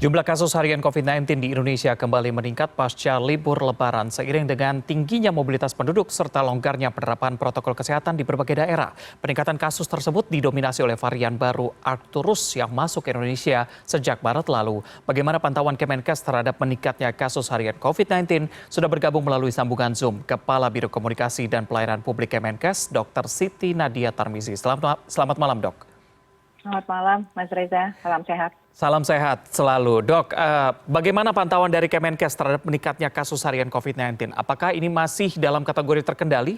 Jumlah kasus harian COVID-19 di Indonesia kembali meningkat pasca libur Lebaran seiring dengan tingginya mobilitas penduduk serta longgarnya penerapan protokol kesehatan di berbagai daerah. Peningkatan kasus tersebut didominasi oleh varian baru Arcturus yang masuk ke Indonesia sejak Maret lalu. Bagaimana pantauan Kemenkes terhadap meningkatnya kasus harian COVID-19? Sudah bergabung melalui sambungan Zoom Kepala Biro Komunikasi dan Pelayanan Publik Kemenkes, Dr. Siti Nadia Tarmizi. Selamat malam, Dok. Selamat malam, Mas Reza. Salam sehat. Salam sehat selalu. Dok, bagaimana pantauan dari Kemenkes terhadap meningkatnya kasus harian COVID-19? Apakah ini masih dalam kategori terkendali?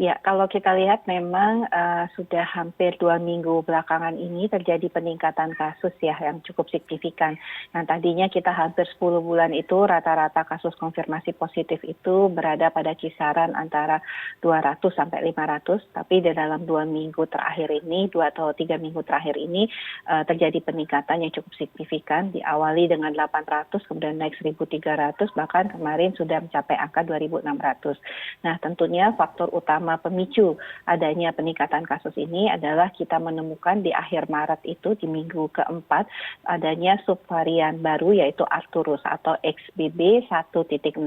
Ya, kalau kita lihat memang sudah hampir 2 minggu belakangan ini terjadi peningkatan kasus ya yang cukup signifikan. Yang tadinya kita hampir 10 bulan itu rata-rata kasus konfirmasi positif itu berada pada kisaran antara 200 sampai 500. Tapi di dalam 2 minggu terakhir ini, 2 atau 3 minggu terakhir ini terjadi peningkatan yang cukup signifikan. Diawali dengan 800, kemudian naik 1.300, bahkan kemarin sudah mencapai angka 2.600. Nah, tentunya faktor utama pemicu adanya peningkatan kasus ini adalah kita menemukan di akhir Maret itu di minggu keempat adanya subvarian baru yaitu Arcturus atau XBB 1.16.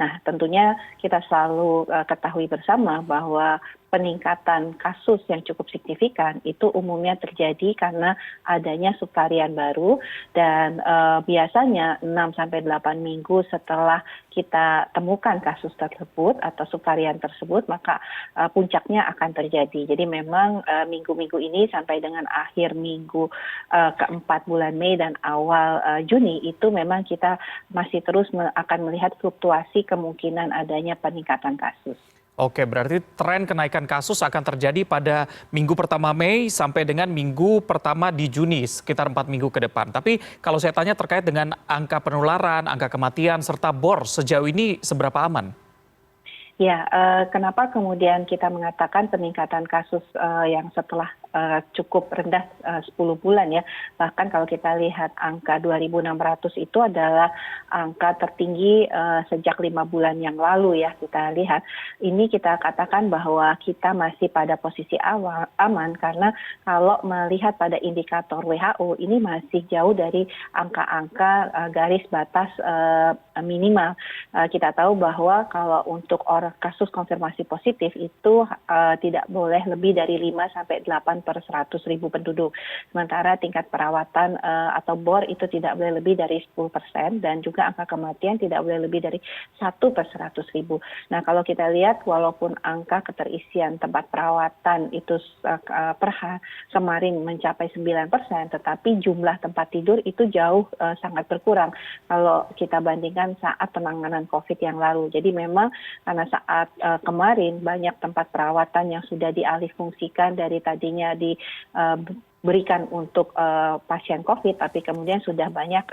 Nah, tentunya kita selalu ketahui bersama bahwa peningkatan kasus yang cukup signifikan itu umumnya terjadi karena adanya subvarian baru dan biasanya 6-8 minggu setelah kita temukan kasus tersebut atau subvarian tersebut maka puncaknya akan terjadi. Jadi memang minggu-minggu ini sampai dengan akhir minggu keempat bulan Mei dan awal Juni itu memang kita masih terus akan melihat fluktuasi kemungkinan adanya peningkatan kasus. Oke, berarti tren kenaikan kasus akan terjadi pada minggu pertama Mei sampai dengan minggu pertama di Juni, sekitar 4 minggu ke depan. Tapi kalau saya tanya terkait dengan angka penularan, angka kematian, serta bor, sejauh ini seberapa aman? Ya, kenapa kemudian kita mengatakan peningkatan kasus yang setelah cukup rendah 10 bulan ya. Bahkan kalau kita lihat angka 2.600 itu adalah angka tertinggi sejak 5 bulan yang lalu ya. Kita lihat ini kita katakan bahwa kita masih pada posisi aman karena kalau melihat pada indikator WHO ini masih jauh dari angka-angka garis batas minimal. Kita tahu bahwa kalau untuk kasus konfirmasi positif itu tidak boleh lebih dari 5 sampai 8 per 100.000 penduduk. Sementara tingkat perawatan atau BOR itu tidak boleh lebih dari 10% dan juga angka kematian tidak boleh lebih dari 1 per 100.000. Nah, kalau kita lihat walaupun angka keterisian tempat perawatan itu kemarin mencapai 9%, tetapi jumlah tempat tidur itu jauh sangat berkurang kalau kita bandingkan saat penanganan COVID yang lalu. Jadi memang karena saat kemarin banyak tempat perawatan yang sudah dialihfungsikan dari tadinya diberikan untuk pasien COVID, tapi kemudian sudah banyak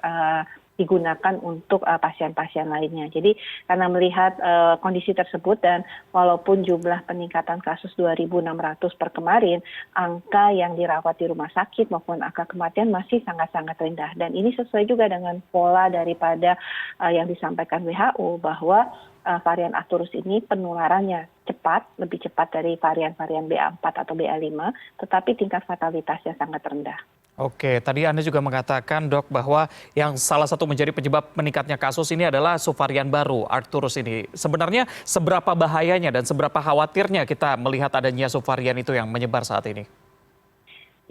digunakan untuk pasien-pasien lainnya. Jadi karena melihat kondisi tersebut dan walaupun jumlah peningkatan kasus 2.600 per kemarin, angka yang dirawat di rumah sakit maupun angka kematian masih sangat-sangat rendah. Dan ini sesuai juga dengan pola daripada yang disampaikan WHO bahwa varian Arcturus ini penularannya cepat, lebih cepat dari varian-varian BA4 atau BA5, tetapi tingkat fatalitasnya sangat rendah. Oke, tadi Anda juga mengatakan, Dok, bahwa yang salah satu menjadi penyebab meningkatnya kasus ini adalah subvarian baru, Arcturus ini. Sebenarnya seberapa bahayanya dan seberapa khawatirnya kita melihat adanya subvarian itu yang menyebar saat ini?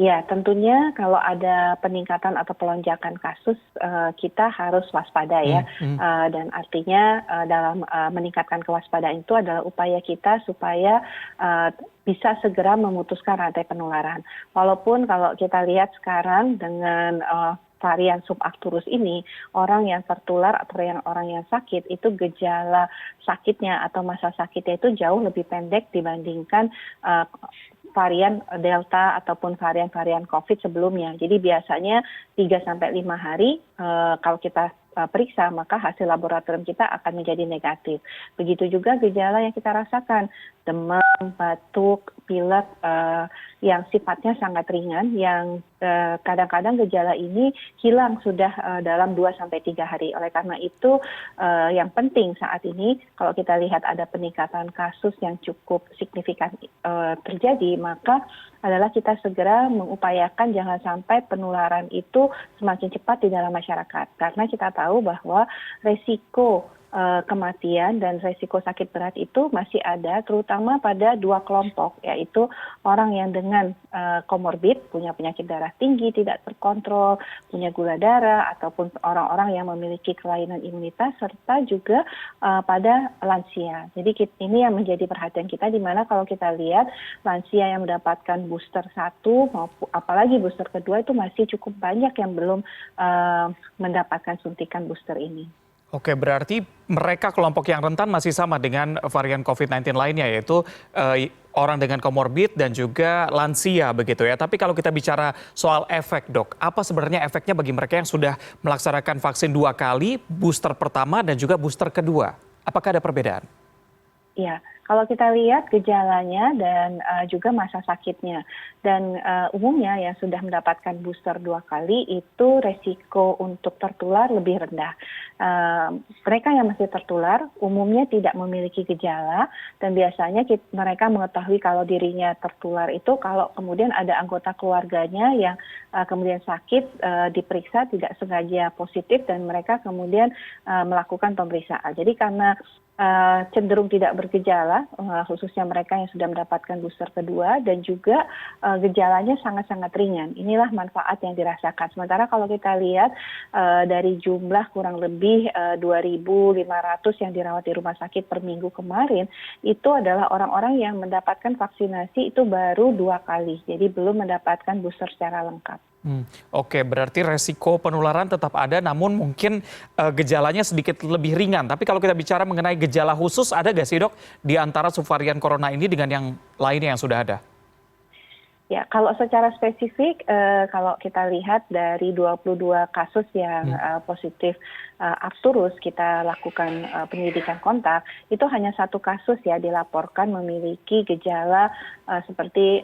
Ya, tentunya kalau ada peningkatan atau pelonjakan kasus, kita harus waspada ya. Dan artinya dalam meningkatkan kewaspadaan itu adalah upaya kita supaya bisa segera memutuskan rantai penularan. Walaupun kalau kita lihat sekarang dengan varian sub-Arcturus ini, orang yang tertular atau orang yang sakit itu gejala sakitnya atau masa sakitnya itu jauh lebih pendek dibandingkan varian Delta ataupun varian-varian COVID sebelumnya. Jadi biasanya 3-5 hari kalau kita periksa maka hasil laboratorium kita akan menjadi negatif. Begitu juga gejala yang kita rasakan, demam, batuk, pilek, yang sifatnya sangat ringan, yang kadang-kadang gejala ini hilang sudah dalam 2 sampai 3 hari. Oleh karena itu yang penting saat ini kalau kita lihat ada peningkatan kasus yang cukup signifikan terjadi, maka adalah kita segera mengupayakan jangan sampai penularan itu semakin cepat di dalam masyarakat. Karena kita tahu bahwa resiko kematian dan resiko sakit berat itu masih ada, terutama pada 2 kelompok, yaitu orang yang dengan komorbid, punya penyakit darah tinggi, tidak terkontrol, punya gula darah, ataupun orang-orang yang memiliki kelainan imunitas, serta juga pada lansia. Jadi ini yang menjadi perhatian kita, di mana kalau kita lihat lansia yang mendapatkan booster 1, maupun apalagi booster kedua itu masih cukup banyak yang belum mendapatkan suntikan booster ini. Oke, berarti mereka kelompok yang rentan masih sama dengan varian COVID-19 lainnya, yaitu orang dengan komorbid dan juga lansia begitu ya. Tapi kalau kita bicara soal efek, Dok, apa sebenarnya efeknya bagi mereka yang sudah melaksanakan vaksin 2 kali, booster pertama dan juga booster kedua? Apakah ada perbedaan? Ya, kalau kita lihat gejalanya dan juga masa sakitnya, dan umumnya yang sudah mendapatkan booster 2 kali itu resiko untuk tertular lebih rendah. Mereka yang masih tertular umumnya tidak memiliki gejala, dan biasanya mereka mengetahui kalau dirinya tertular itu kalau kemudian ada anggota keluarganya yang kemudian sakit, diperiksa tidak sengaja positif, dan mereka kemudian melakukan pemeriksaan. Jadi karena cenderung tidak bergejala, khususnya mereka yang sudah mendapatkan booster kedua, dan juga gejalanya sangat-sangat ringan. Inilah manfaat yang dirasakan. Sementara kalau kita lihat dari jumlah kurang lebih 2.500 yang dirawat di rumah sakit per minggu kemarin, itu adalah orang-orang yang mendapatkan vaksinasi itu baru 2 kali, jadi belum mendapatkan booster secara lengkap. Oke, berarti resiko penularan tetap ada, namun mungkin gejalanya sedikit lebih ringan. Tapi kalau kita bicara mengenai gejala khusus, ada nggak sih, Dok, di antara subvarian corona ini dengan yang lainnya yang sudah ada? Ya, kalau secara spesifik, kalau kita lihat dari 22 kasus yang positif Arcturus, kita lakukan penyelidikan kontak, itu hanya 1 kasus ya dilaporkan memiliki gejala seperti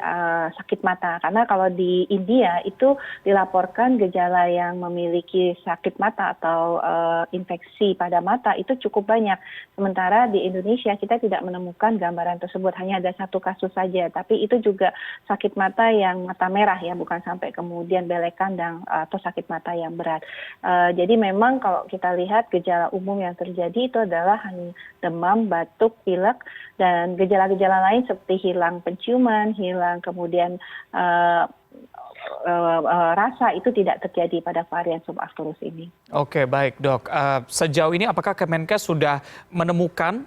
sakit mata. Karena kalau di India itu dilaporkan gejala yang memiliki sakit mata atau infeksi pada mata itu cukup banyak. Sementara di Indonesia kita tidak menemukan gambaran tersebut, hanya ada 1 kasus saja. Tapi itu juga sakit mata yang mata merah ya, bukan sampai kemudian belek kandang atau sakit mata yang berat. Jadi memang kalau kita lihat gejala umum yang terjadi itu adalah hanya demam, batuk, pilek, dan gejala-gejala lain seperti hilang penciuman, hilang kemudian rasa itu tidak terjadi pada varian Arcturus ini. Oke, baik, Dok. Sejauh ini apakah Kemenkes sudah menemukan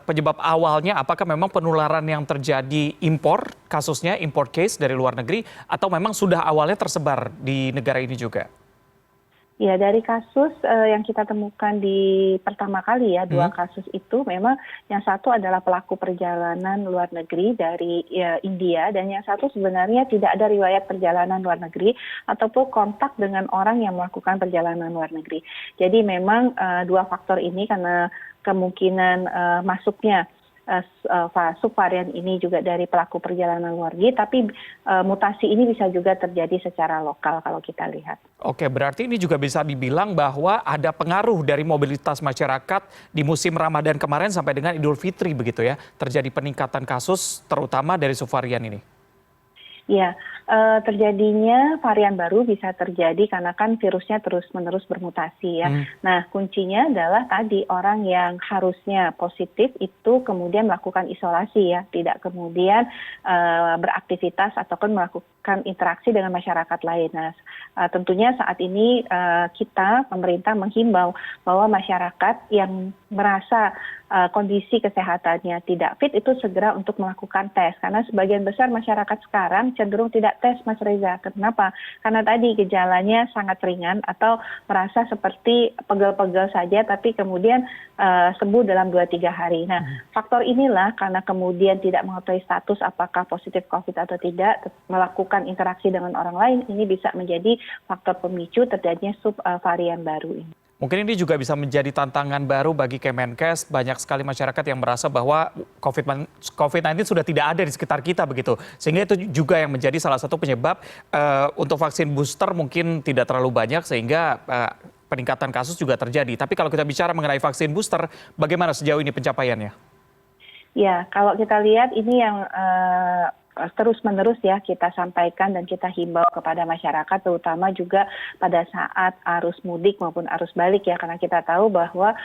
penyebab awalnya, apakah memang penularan yang terjadi impor, kasusnya import case dari luar negeri, atau memang sudah awalnya tersebar di negara ini juga? Ya, dari kasus yang kita temukan di pertama kali ya, 2 kasus itu memang yang satu adalah pelaku perjalanan luar negeri dari India, dan yang satu sebenarnya tidak ada riwayat perjalanan luar negeri ataupun kontak dengan orang yang melakukan perjalanan luar negeri. Jadi memang 2 faktor ini karena kemungkinan masuknya subvarian ini juga dari pelaku perjalanan luar negeri, tapi mutasi ini bisa juga terjadi secara lokal kalau kita lihat. Oke, berarti ini juga bisa dibilang bahwa ada pengaruh dari mobilitas masyarakat di musim Ramadan kemarin sampai dengan Idul Fitri begitu ya, terjadi peningkatan kasus terutama dari subvarian ini. Ya, terjadinya varian baru bisa terjadi karena kan virusnya terus-menerus bermutasi ya. Nah, kuncinya adalah tadi orang yang harusnya positif itu kemudian melakukan isolasi ya, tidak kemudian beraktivitas ataupun melakukan interaksi dengan masyarakat lain. Nah, tentunya saat ini kita, pemerintah menghimbau bahwa masyarakat yang merasa kondisi kesehatannya tidak fit itu segera untuk melakukan tes, karena sebagian besar masyarakat sekarang cenderung tidak tes, Mas Reza. Kenapa? Karena tadi gejalanya sangat ringan atau merasa seperti pegel-pegel saja tapi kemudian sembuh dalam 2-3 hari. Nah, faktor inilah karena kemudian tidak mengetahui status apakah positif COVID atau tidak, melakukan interaksi dengan orang lain, ini bisa menjadi faktor pemicu terjadinya subvarian baru ini. Mungkin ini juga bisa menjadi tantangan baru bagi Kemenkes. Banyak sekali masyarakat yang merasa bahwa COVID-19 sudah tidak ada di sekitar kita begitu. Sehingga itu juga yang menjadi salah satu penyebab untuk vaksin booster mungkin tidak terlalu banyak sehingga peningkatan kasus juga terjadi. Tapi kalau kita bicara mengenai vaksin booster, bagaimana sejauh ini pencapaiannya? Ya, kalau kita lihat ini yang terus-menerus ya kita sampaikan dan kita himbau kepada masyarakat, terutama juga pada saat arus mudik maupun arus balik ya, karena kita tahu bahwa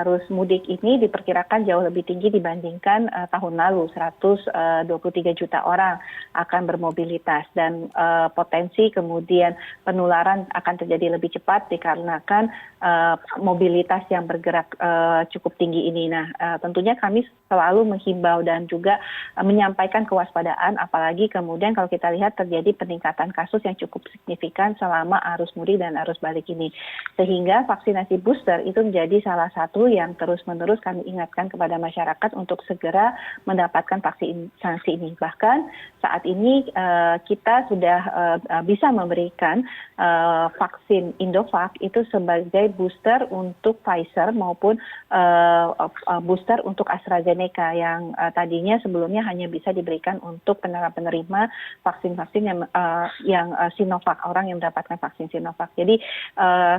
arus mudik ini diperkirakan jauh lebih tinggi dibandingkan tahun lalu. 123 juta orang akan bermobilitas dan potensi kemudian penularan akan terjadi lebih cepat dikarenakan mobilitas yang bergerak cukup tinggi ini. Nah, tentunya kami selalu menghimbau dan juga menyampaikan kewaspadaan, apalagi kemudian kalau kita lihat terjadi peningkatan kasus yang cukup signifikan selama arus mudik dan arus balik ini. Sehingga vaksinasi booster itu menjadi salah satu yang terus-menerus kami ingatkan kepada masyarakat untuk segera mendapatkan vaksinasi ini. Bahkan saat ini kita sudah bisa memberikan vaksin Indovac itu sebagai booster untuk Pfizer maupun booster untuk AstraZeneca yang tadinya sebelumnya hanya bisa diberikan untuk penerima vaksin-vaksin yang Sinovac, orang yang mendapatkan vaksin Sinovac. Jadi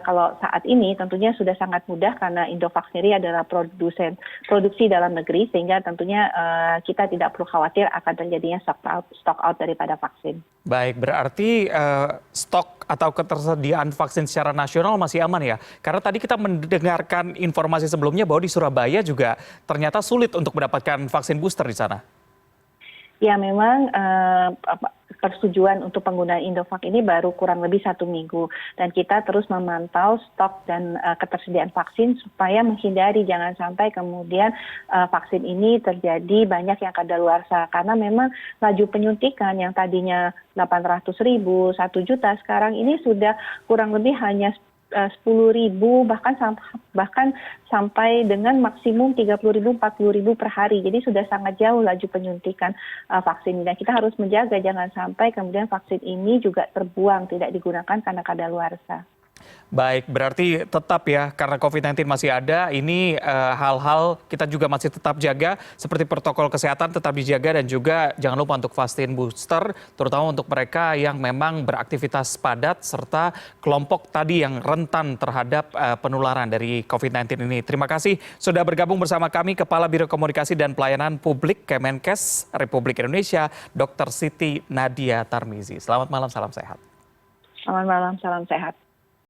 kalau saat ini tentunya sudah sangat mudah karena Indovac sendiri adalah produksi dalam negeri, sehingga tentunya kita tidak perlu khawatir akan terjadinya stock out daripada vaksin. Baik, berarti stok atau ketersediaan vaksin secara nasional masih aman ya? Karena tadi kita mendengarkan informasi sebelumnya bahwa di Surabaya juga ternyata sulit untuk mendapatkan vaksin booster di sana. Ya, memang persetujuan untuk penggunaan Indovac ini baru kurang lebih 1 minggu. Dan kita terus memantau stok dan ketersediaan vaksin supaya menghindari jangan sampai kemudian vaksin ini terjadi banyak yang kadaluarsa. Karena memang laju penyuntikan yang tadinya 800.000, 1 juta, sekarang ini sudah kurang lebih hanya 10.000 bahkan sampai dengan maksimum 30.000, 40.000 per hari. Jadi sudah sangat jauh laju penyuntikan vaksin. Dan kita harus menjaga jangan sampai kemudian vaksin ini juga terbuang, tidak digunakan karena kadaluarsa. Baik, berarti tetap ya, karena COVID-19 masih ada, ini hal-hal kita juga masih tetap jaga, seperti protokol kesehatan tetap dijaga, dan juga jangan lupa untuk vaksin booster, terutama untuk mereka yang memang beraktivitas padat, serta kelompok tadi yang rentan terhadap penularan dari COVID-19 ini. Terima kasih sudah bergabung bersama kami, Kepala Biro Komunikasi dan Pelayanan Publik Kemenkes Republik Indonesia, Dr. Siti Nadia Tarmizi. Selamat malam, salam sehat. Selamat malam, salam sehat.